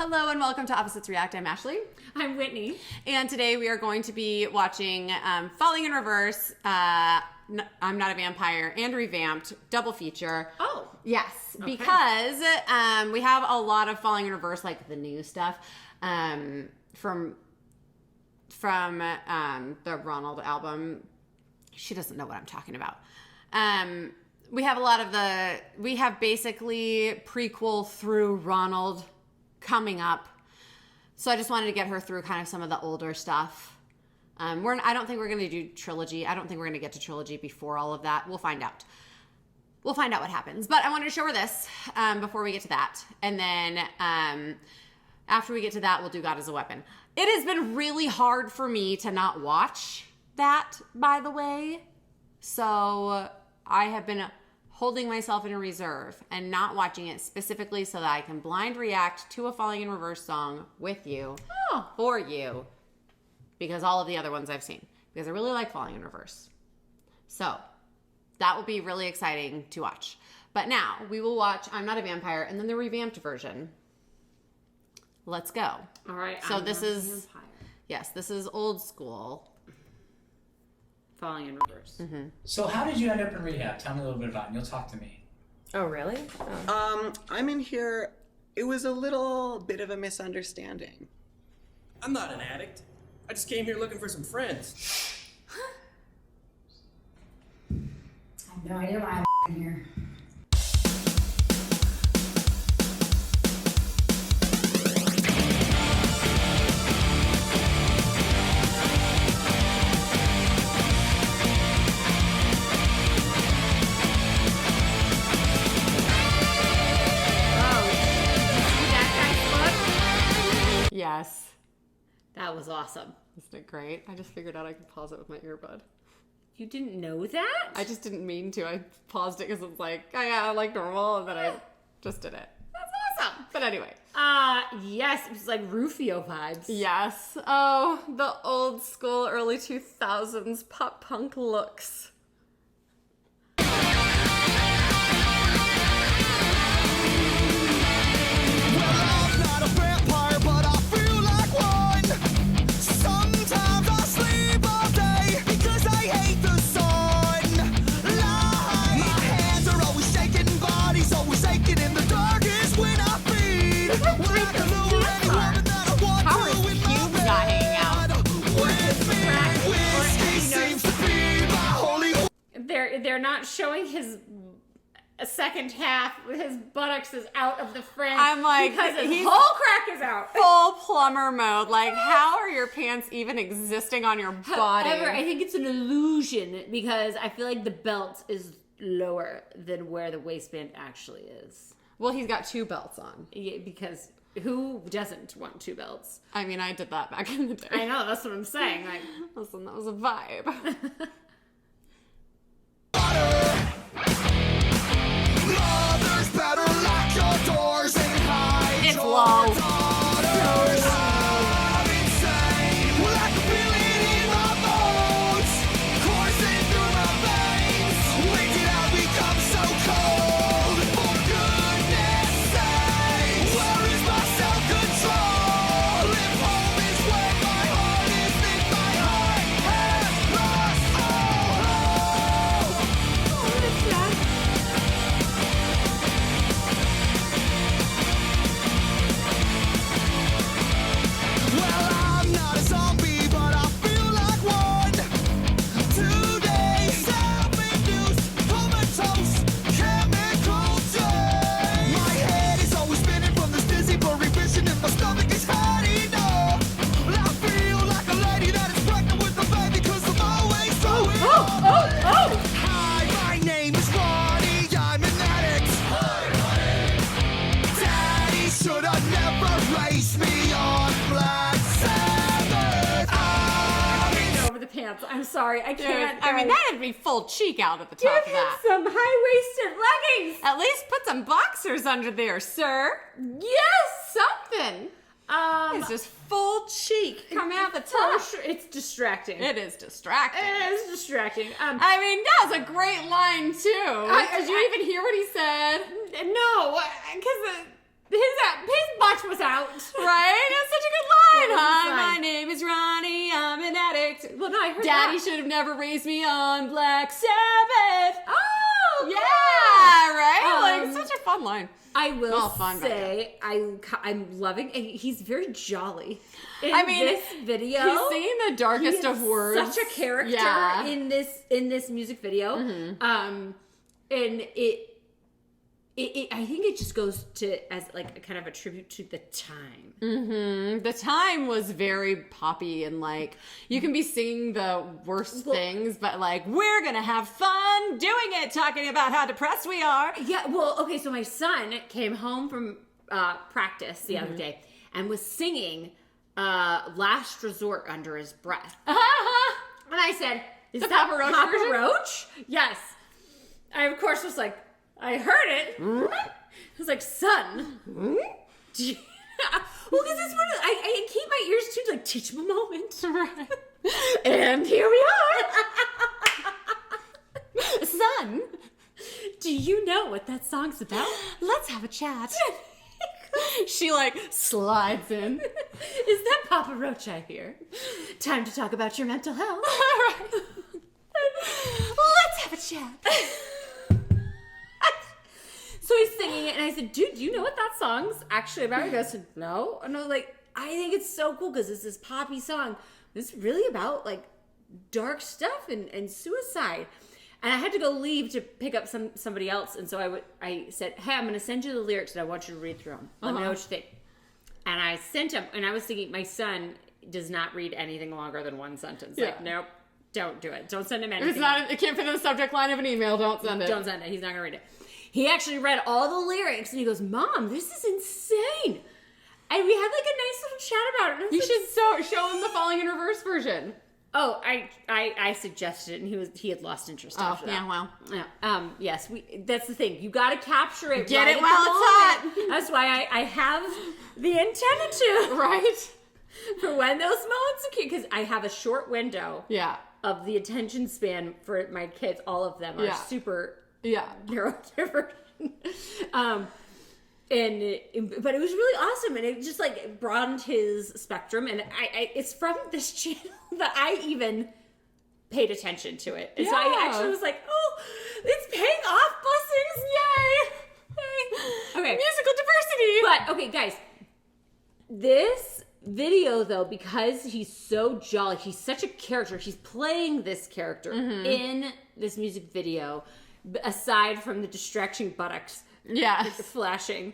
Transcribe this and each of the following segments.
Hello and welcome to Opposites React. I'm Ashley. I'm Whitney. And today we are going to be watching Falling in Reverse, I'm Not a Vampire, and Revamped, double feature. Oh. Yes, Okay. because we have a lot of Falling in Reverse, like the new stuff, from the Ronald album. She doesn't know what I'm talking about. We have basically prequel through Ronald coming up. So I just wanted to get her through kind of some of the older stuff. I don't think we're going to do trilogy. I don't think we're going to get to trilogy before all of that. We'll find out. We'll find out what happens. But I wanted to show her this before we get to that. And then after we get to that, we'll do God as a Weapon. It has been really hard for me to not watch that, by the way. So I have been holding myself in a reserve and not watching it specifically so that I can blind react to a Falling in Reverse song with you, for you, because all of the other ones I've seen, because I really like Falling in Reverse. So that will be really exciting to watch. But now we will watch I'm Not a Vampire and then the revamped version. Let's go. All right. So this is, yes, this is old school. Falling in Reverse. Mm-hmm. So how did you end up in rehab? Tell me a little bit about it and you'll talk to me. Oh, really? I'm in here. It was a little bit of a misunderstanding. I'm not an addict. I just came here looking for some friends. I have no idea why I'm in here. Yes. That was awesome. Isn't it great? I just figured out I could pause it with my earbud. You didn't know that? I just didn't mean to. I paused it because it's like, oh yeah, like normal, and then I just did it. That's awesome. But anyway. Yes, it was like Rufio vibes. Yes. Oh, the old school early 2000s pop punk looks. They're not showing his second half. His buttocks is out of the frame. I'm like, because his he's whole crack is out. Full plumber mode. Like, how are your pants even existing on your body? However, I think it's an illusion because I feel like the belt is lower than where the waistband actually is. Well, he's got two belts on. Yeah, because who doesn't want two belts? I mean, I did that back in the day. I know, that's what I'm saying. Like, listen, that was a vibe. It's low. I'm sorry, I can't. I mean, that'd be full cheek out at the top Give of him that. some high-waisted leggings. At least put some boxers under there, sir. Yes, something. It's just full cheek coming out the top. It's distracting. It is distracting. It is distracting. I mean, that was a great line too. Did you even hear what he said? No, because his butt was out. Right? That's such a good line. What was Hi, the my line? name is Ronnie. I'm an addict. Well, no, I heard Daddy that. should have never raised me on Black Sabbath. Oh, Yeah, right? Um, Like, such a fun line. I will Well, fun, but say I'm loving, and he's very jolly. In I mean, this video, He's saying the darkest he is of words. Such a character Yeah. in this music video, and it I think it just goes to as like a kind of a tribute to the time. The time was very poppy and like you can be singing the worst things, but like we're gonna have fun doing it, talking about how depressed we are. Yeah, well, okay, so my son came home from practice the other day and was singing Last Resort under his breath. And I said, is The that Papa Roach Papa version? Roach? Yes. I, of course, was like, I heard it. I was like, son. Do you... well, because it's one of the, I keep my ears tuned to like teachable moments. Right. And here we are. Son, Do you know what that song's about? let's have a chat. She like slides in. Is that Papa Roach I hear? Time to talk about your mental health. Let's have a chat. So he's singing it, and I said, dude, do you know what that song's actually about? He goes, no. And I was like, I think it's so cool because it's this poppy song. It's really about like dark stuff and suicide. And I had to go leave to pick up somebody else. And so I said, hey, I'm going to send you the lyrics and I want you to read through them. Let me know what you think. And I sent him, and I was thinking, my son does not read anything longer than one sentence. Yeah. Like, nope, don't do it. Don't send him If anything. it's not, it can't fit in the subject line of an email, don't send it. Don't send it. He's not going to read it. He actually read all the lyrics, and he goes, Mom, this is insane. And we had like a nice little chat about it. And I was You like, should show him the Falling in Reverse version. Oh, I suggested it, and he had lost interest after that. yeah, well. Yeah. Yes, that's the thing. You got to capture it. Get right it at while the it's moment. That's why I have the antenna to Right? for when those moments are cute, because I have a short window Yeah. of the attention span for my kids. All of them are Yeah. super Yeah. neurodivergent. But it was really awesome, and it just like broadened his spectrum. And it's from this channel that I even paid attention to it. And so I Yeah. actually was like, oh, it's paying off, blessings, yay! Okay, Musical diversity. but okay, guys, this video though, because he's so jolly, he's such a character. He's playing this character in this music video. Aside from the distraction buttocks Yeah. flashing,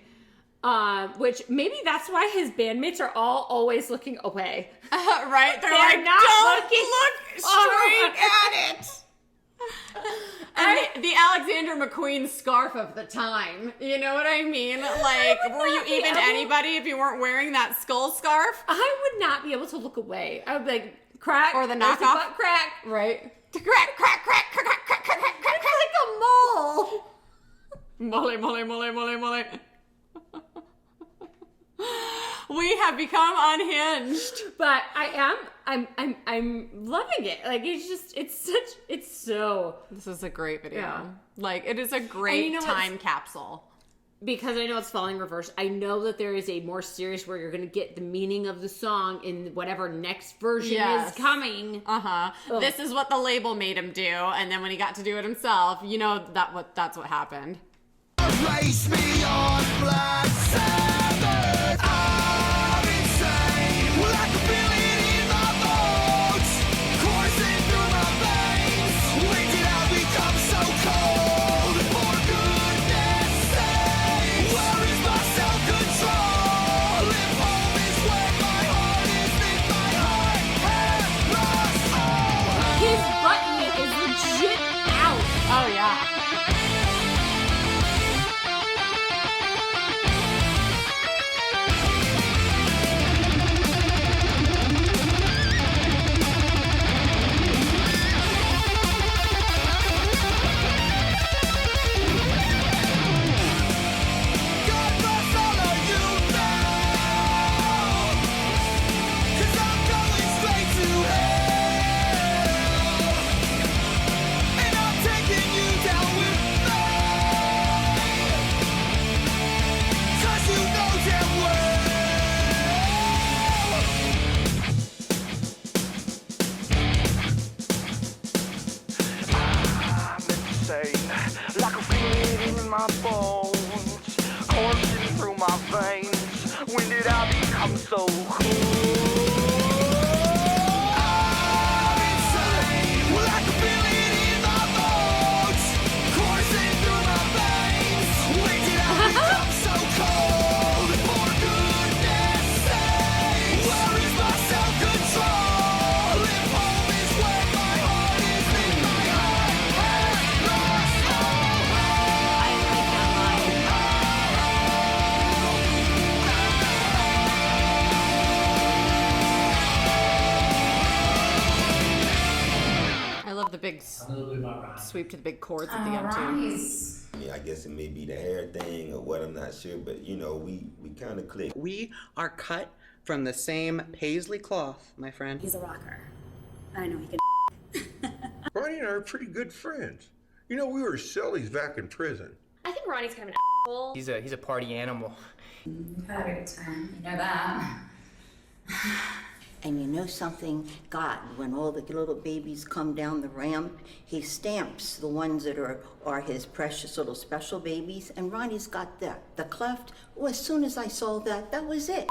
which maybe that's why his bandmates are all always looking away. Right? They're They're like, not don't looking look straight at it. And the Alexander McQueen scarf of the time. You know what I mean? Like, were you even anybody if you weren't wearing that skull scarf? I would not be able to look away. I would be like, crack. Or the there's knockoff. butt crack. Right? Crack, crack, crack, crack, crack, crack, crack, crack, crack. Like a mole. Mole, mole, mole, mole, mole. We have become unhinged. But I'm loving it. Like it's so. This is a great video. Yeah. Like, it is a great And you know what's- time capsule. Because I know it's Falling Reverse, I know that there is a more serious where you're going to get the meaning of the song in whatever next version Yes. is coming. Uh-huh. Ugh. This is what the label made him do, and then when he got to do it himself, you know that's what happened. Race me on Black Sabbath. I'm insane. Well, I can feel it in my bones, coursing through my veins. When did I become so cold? For goodness sake, where is my self-control? If home is where my heart is, then my heart has lost all. His button is legit out. Oh, yeah. I'm so cool. I'm insane. Well, I can feel it in my bones, coursing through my veins. When did I become so cold? For goodness sake, where is my self-control? If home is where my heart is, then my heart has lost all hope. I like that line. I love the big A little bit about Ron. sweep to the big chords at the end too. Ronnie's Yeah, I guess it may be the hair thing or what, I'm not sure, but you know, we kind of click. We are cut from the same paisley cloth, my friend. he's a rocker. I know he can. Ronnie and I are pretty good friends. You know, we were sillies back in prison. I think Ronnie's kind of an asshole. He's a party animal. We've had a good time. You know that. And you know something? God, when all the little babies come down the ramp, he stamps the ones that are his precious little special babies. And Ronnie's got the cleft. Well, as soon as I saw that, that was it.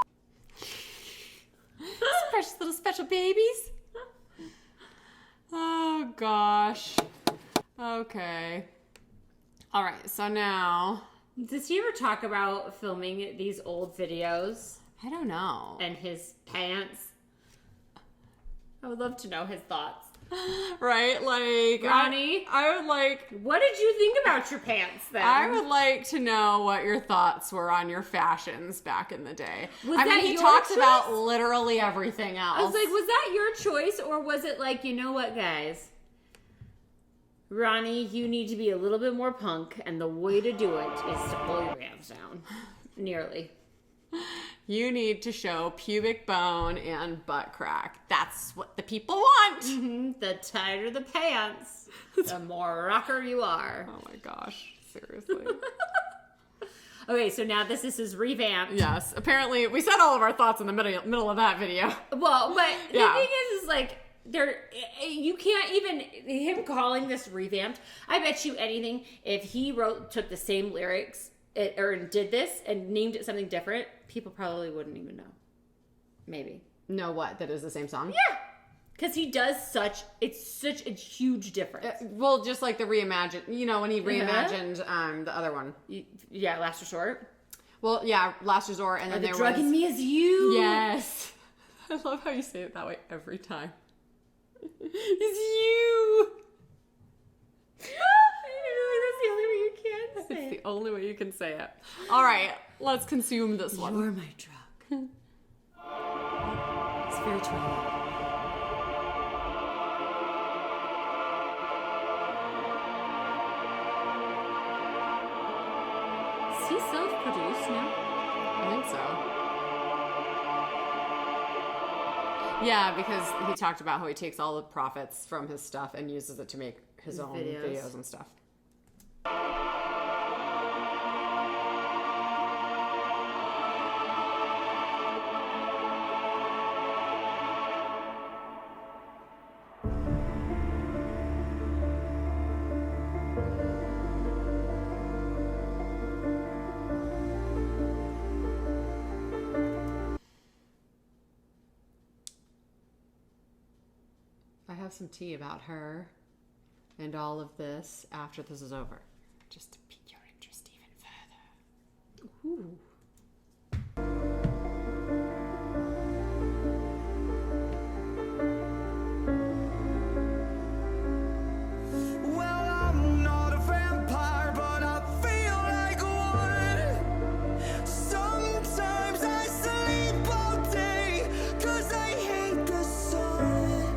Precious little special babies. Oh gosh. Okay. All right. So now Does he ever talk about filming these old videos I don't know. and his pants? I would love to know his thoughts. Right? Like Ronnie? I would like. What did you think about your pants then? I would like to know what your thoughts were on your fashions back in the day. Was I mean, that he your talks choice? about literally everything else. I was like, was that your choice, or was it like, you know what, guys? Ronnie, you need to be a little bit more punk, and the way to do it is to pull your pants down. Nearly. You need to show pubic bone and butt crack. That's what the people want. The tighter the pants, the more rocker you are. Oh my gosh. Seriously. Okay, so now this is revamped. Yes. Apparently, we said all of our thoughts in the middle of that video. Well, but Yeah. the thing is like, you can't even, him calling this revamped, I bet you anything, if he took the same lyrics or did this and named it something different, people probably wouldn't even know. Maybe. No, what? That is the same song? Yeah. Because he does it's such a huge difference. Well, just like the reimagine, you know, when he reimagined the other one. Yeah, Last Resort. Well, yeah, Last Resort, and then The there drug was... in me is you. Yes. I love how you say it that way every time. It's you. That's the only way you can say It's it. the only way you can say it. All right, let's consume this one. You're my drug. It's very true. Is he self-produced now? I think so. Yeah, because he talked about how he takes all the profits from his stuff and uses it to make his own videos and stuff. I have some tea about her and all of this after this is over, just to pique your interest even further. Ooh. Well, I'm not a vampire, but I feel like one. Sometimes I sleep all day, 'cause I hate the sun.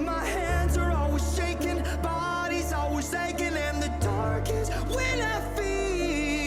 My hands are always shaking, body's always aching, and the dark is when I feel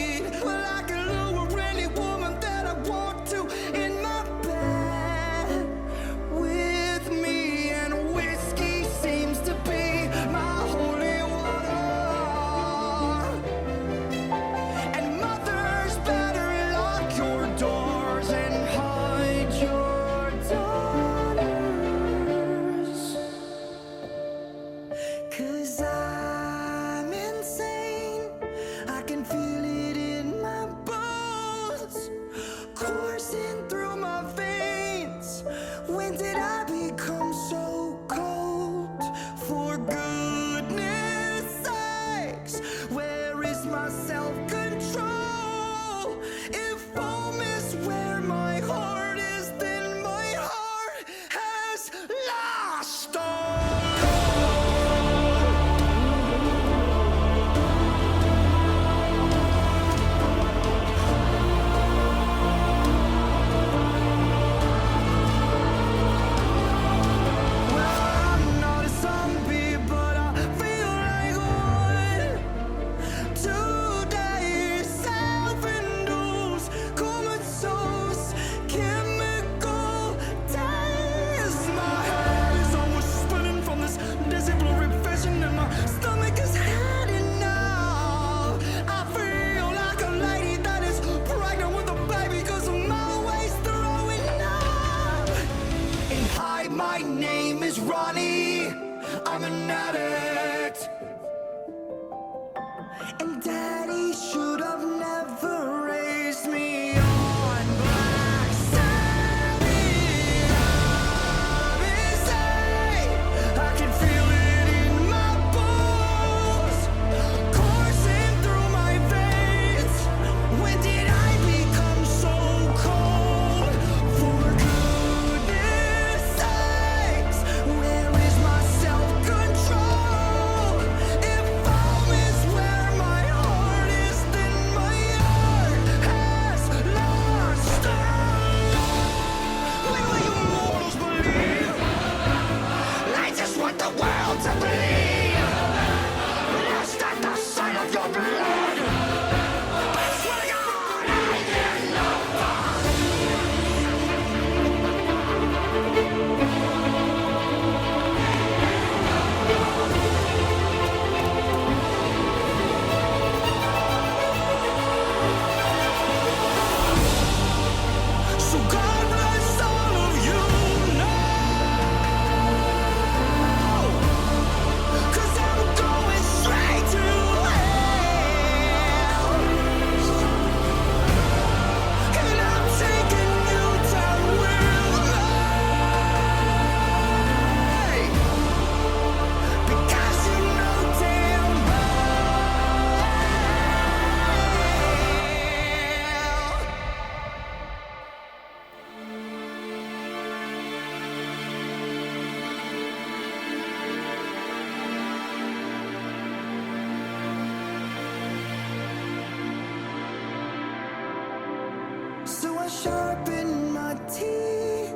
So I sharpen my teeth,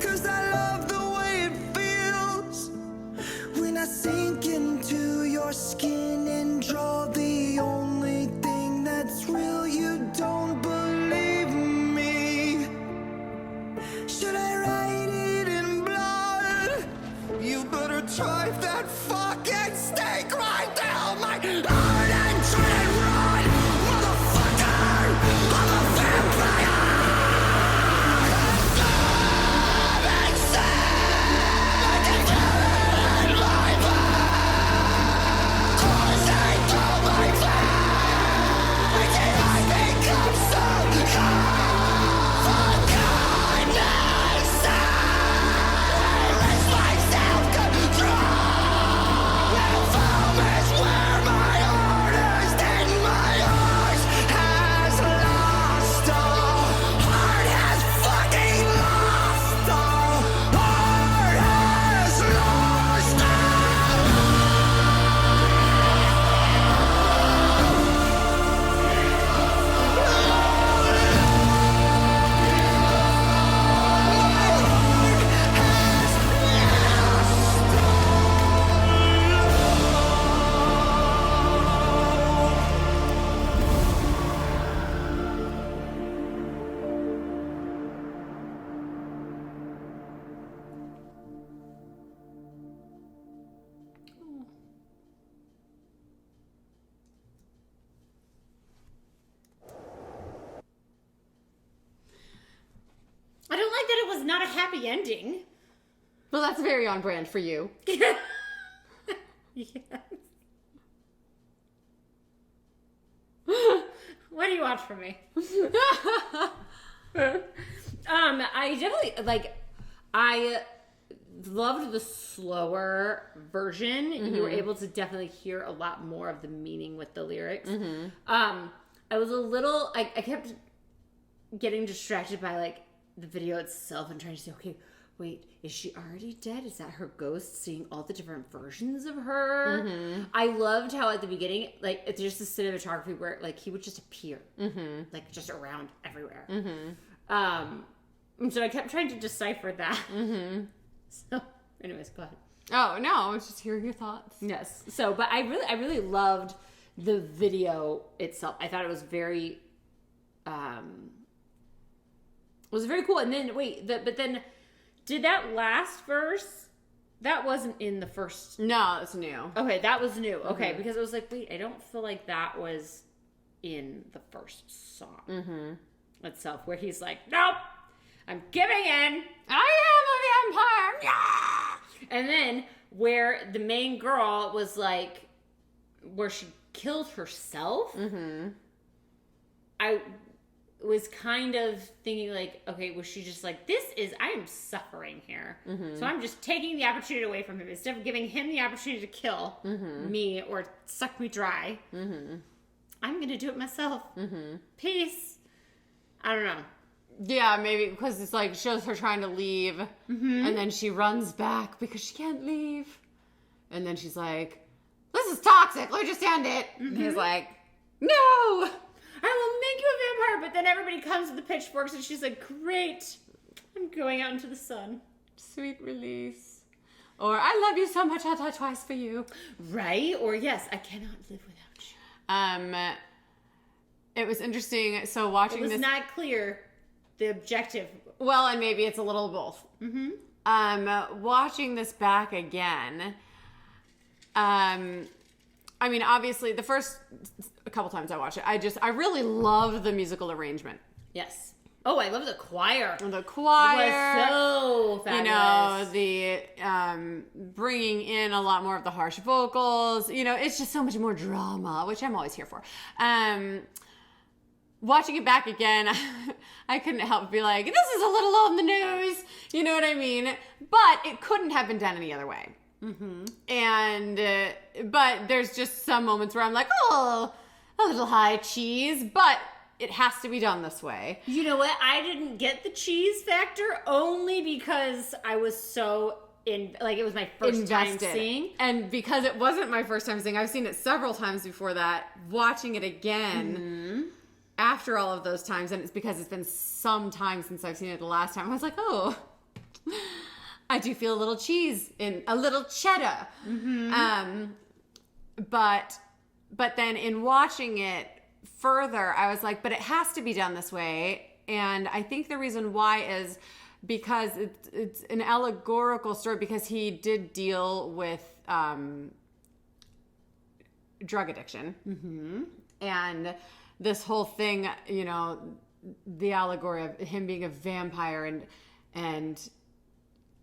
'cause I love the way it feels when I sink into your skin and draw the only thing that's real. You don't believe me. Should I write it in blood? You better drive that fucking stake right down my heart and try and run, motherfucker! I'm a vampire! I'm sick and in my blood, coursing through my veins, and I become so cold. Kindness, silence my self-control. Foam is where my heart is, and my heart has lost all. Heart has fucking lost all. Heart has lost I don't like that it was not a happy ending. Well, that's very on brand for you. Yes. What do you want from me? I definitely I loved the slower version. You were able to definitely hear a lot more of the meaning with the lyrics. I was a little I kept getting distracted by like the video itself and trying to say, okay, wait, is she already dead? Is that her ghost seeing all the different versions of her? I loved how at the beginning, like, it's just the cinematography where, like, he would just appear, like, just around everywhere. And so I kept trying to decipher that. So, anyways, go ahead. Oh, no, I was just hearing your thoughts. Yes. So, but I really loved the video itself. I thought it was very, cool. And then, but then, did that last verse, that wasn't in the first? No, it's new. Okay, that was new. Okay, because I was like, wait, I don't feel like that was in the first song itself, where he's like, nope, I'm giving in. I am a vampire. Yeah! And then where the main girl was like, where she killed herself, I was kind of thinking like, okay, was she just like, I am suffering here. So I'm just taking the opportunity away from him. Instead of giving him the opportunity to kill me or suck me dry, I'm going to do it myself. Peace. I don't know. Yeah, maybe because it's like shows her trying to leave and then she runs back because she can't leave. And then she's like, this is toxic. Let me just end it. And he's like, no, I will make you a vampire. But then everybody comes with the pitchforks and she's like, great, I'm going out into the sun. Sweet release. Or I love you so much, I'll die twice for you. Right? Or yes, I cannot live without you. It was interesting. So watching this, it was not clear the objective. Well, and maybe it's a little of both. Watching this back again, I mean, obviously, the first a couple times I watched it, I really love the musical arrangement. Yes. Oh, I love the choir. The choir was so fabulous. You know, the bringing in a lot more of the harsh vocals. You know, it's just so much more drama, which I'm always here for. Watching it back again, I couldn't help but be like, this is a little on the nose. You know what I mean? But it couldn't have been done any other way. And, but there's just some moments where I'm like, oh, a little high cheese, but it has to be done this way. You know what? I didn't get the cheese factor only because I was so it was my first time seeing. And because it wasn't my first time seeing, I've seen it several times before that. Watching it again, after all of those times, and it's because it's been some time since I've seen it the last time, I was like, oh, I do feel a little cheddar. But then in watching it further, I was like, but it has to be done this way. And I think the reason why is because it's an allegorical story, because he did deal with drug addiction. And this whole thing, you know, the allegory of him being a vampire and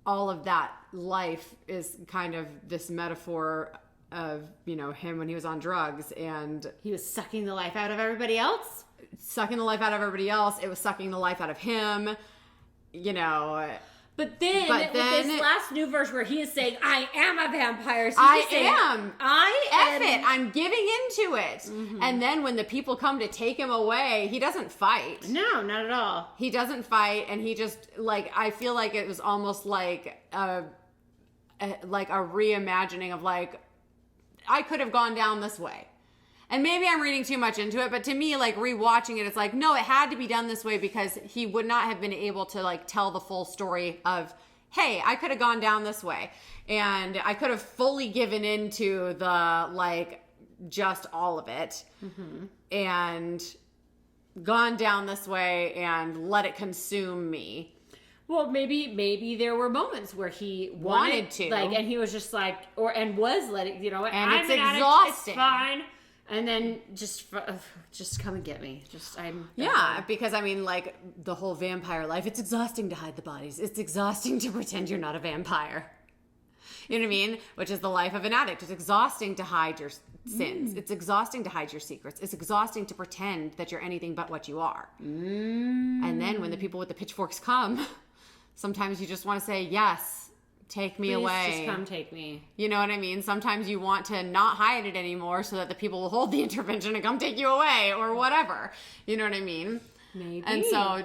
all of that life is kind of this metaphor of, you know, him when he was on drugs, and he was sucking the life out of everybody else. It was sucking the life out of him, you know. But then with this last new verse where he is saying, I am a vampire. So I'm giving into it. And then when the people come to take him away, he doesn't fight. No, not at all. He doesn't fight, and he just, like, I feel like it was almost like a reimagining of, like, I could have gone down this way. And maybe I'm reading too much into it, but to me, like, rewatching it, it's like, no, it had to be done this way because he would not have been able to, like, tell the full story of, hey, I could have gone down this way. And I could have fully given into the, like, just all of it. And gone down this way and let it consume me. Well, maybe there were moments where he wanted to, like, and he was just like, and was letting, you know, and I'm it's an addict, exhausting. It's fine. And then just come and get me. Because I mean, like, the whole vampire life, it's exhausting to hide the bodies. It's exhausting to pretend you're not a vampire. You know what I mean? Which is the life of an addict. It's exhausting to hide your sins. It's exhausting to hide your secrets. It's exhausting to pretend that you're anything but what you are. And then when the people with the pitchforks come, sometimes you just want to say, yes, take me away. Just come take me. You know what I mean? Sometimes you want to not hide it anymore so that the people will hold the intervention and come take you away or whatever. You know what I mean? Maybe. And so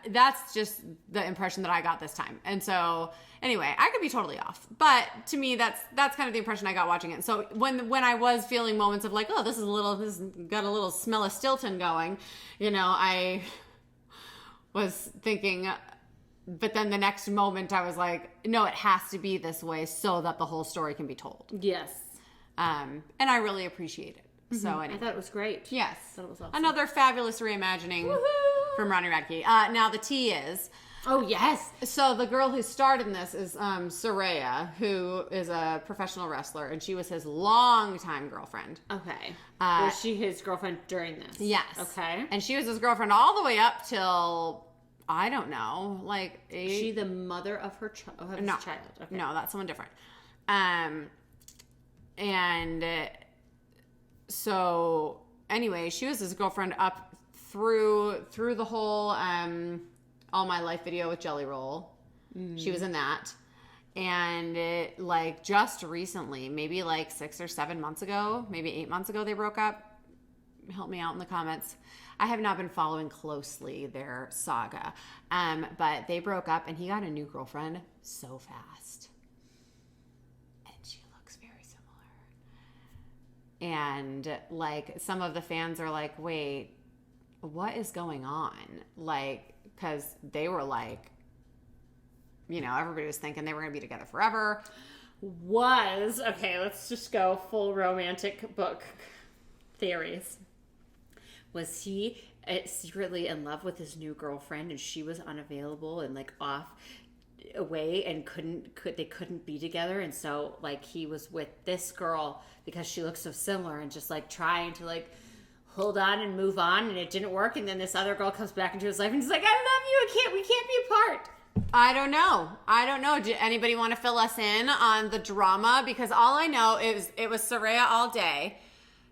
that's just the impression that I got this time. And so anyway, I could be totally off. But to me, that's kind of the impression I got watching it. So when I was feeling moments of like, oh, this has got a little smell of Stilton going, you know, I was thinking... But then the next moment I was like, no, it has to be this way so that the whole story can be told. Yes. And I really appreciate it. So anyway. I thought it was great. Yes. I thought it was awesome. Another fabulous reimagining from Ronnie Radke. Now the tea is... Oh, yes. So the girl who starred in this is Soraya, who is a professional wrestler, and she was his longtime girlfriend. Okay. Was she his girlfriend during this? Yes. Okay. And she was his girlfriend all the way up till... I don't know, like... Is she the mother of her child? No. Okay. No, that's someone different. So anyway, she was his girlfriend up through the whole All My Life video with Jelly Roll. She was in that. And like just recently, maybe like 6 or 7 months ago, maybe 8 months ago, they broke up. Help me out in the comments. I have not been following closely their saga, but they broke up and he got a new girlfriend so fast. And she looks very similar. And like some of the fans are like, wait, what is going on? Like, because they were like, you know, everybody was thinking they were going to be together forever. Okay, let's just go full romantic book theories. Was he secretly in love with his new girlfriend and she was unavailable and like off away and they couldn't be together, and so like he was with this girl because she looks so similar and just like trying to like hold on and move on, and it didn't work, and then this other girl comes back into his life and he's like, I love you, we can't be apart. I don't know. Do anybody want to fill us in on the drama? Because all I know is it was Soraya all day.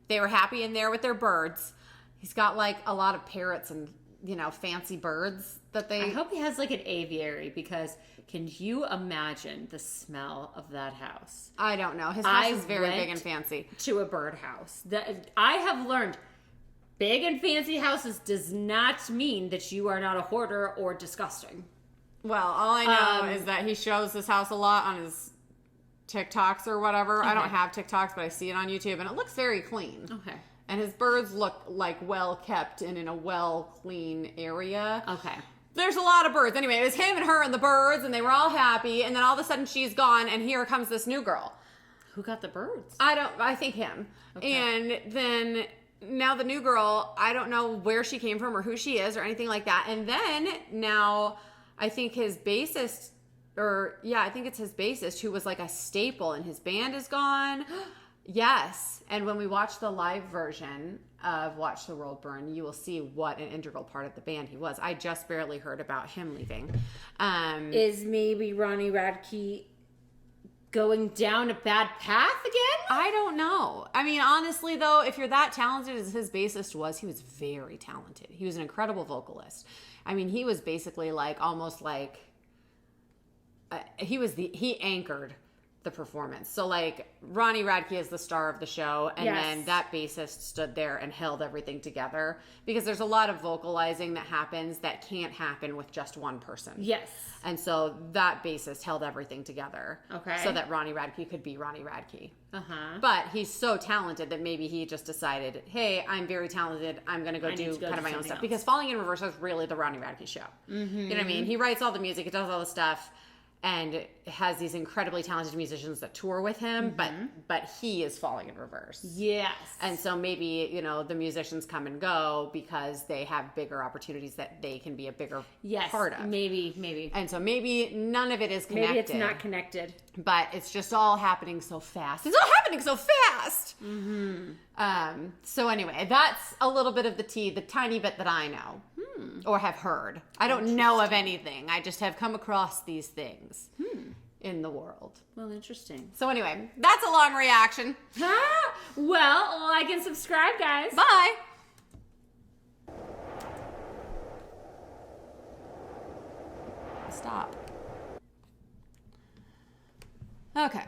They were happy in there with their birds. He's got like a lot of parrots and, you know, fancy birds that they... I hope he has like an aviary, because can you imagine the smell of that house? I don't know. His house is very big and fancy. To a bird house. I have learned big and fancy houses does not mean that you are not a hoarder or disgusting. Well, all I know is that he shows this house a lot on his TikToks or whatever. Okay. I don't have TikToks, but I see it on YouTube, and it looks very clean. Okay. And his birds look like well kept and in a well clean area. Okay. There's a lot of birds. Anyway, it was him and her and the birds, and they were all happy. And then all of a sudden she's gone, and here comes this new girl. Who got the birds? I think him. Okay. And then now the new girl, I don't know where she came from or who she is or anything like that. And then now I think his bassist, I think it's his bassist who was like a staple in his band is gone. Yes. And when we watch the live version of Watch the World Burn, you will see what an integral part of the band he was. I just barely heard about him leaving. Is maybe Ronnie Radke going down a bad path again? I don't know. I mean, honestly, though, if you're that talented as his bassist was, he was very talented. He was an incredible vocalist. I mean, he was basically like almost like he anchored the performance. So like Ronnie Radke is the star of the show, and then that bassist stood there and held everything together, because there's a lot of vocalizing that happens that can't happen with just one person. Yes. And so that bassist held everything together. Okay. So that Ronnie Radke could be Ronnie Radke. Uh-huh. But he's so talented that maybe he just decided, hey, I'm very talented. I'm going to go do kind of my own stuff. Because Falling in Reverse is really the Ronnie Radke show. Mm-hmm. You know what I mean? He writes all the music. He does all the stuff. And has these incredibly talented musicians that tour with him, but he is Falling in Reverse. Yes. And so maybe, the musicians come and go because they have bigger opportunities that they can be a bigger part of. Maybe. And so maybe none of it is connected. Maybe it's not connected. But it's just all happening so fast. It's all happening so fast! Mm-hmm. So anyway, that's a little bit of the tea, the tiny bit that I know. Or have heard. I don't know of anything. I just have come across these things in the world. Well, interesting. So anyway, that's a long reaction. Well, like and subscribe, guys. Bye. Stop. Okay.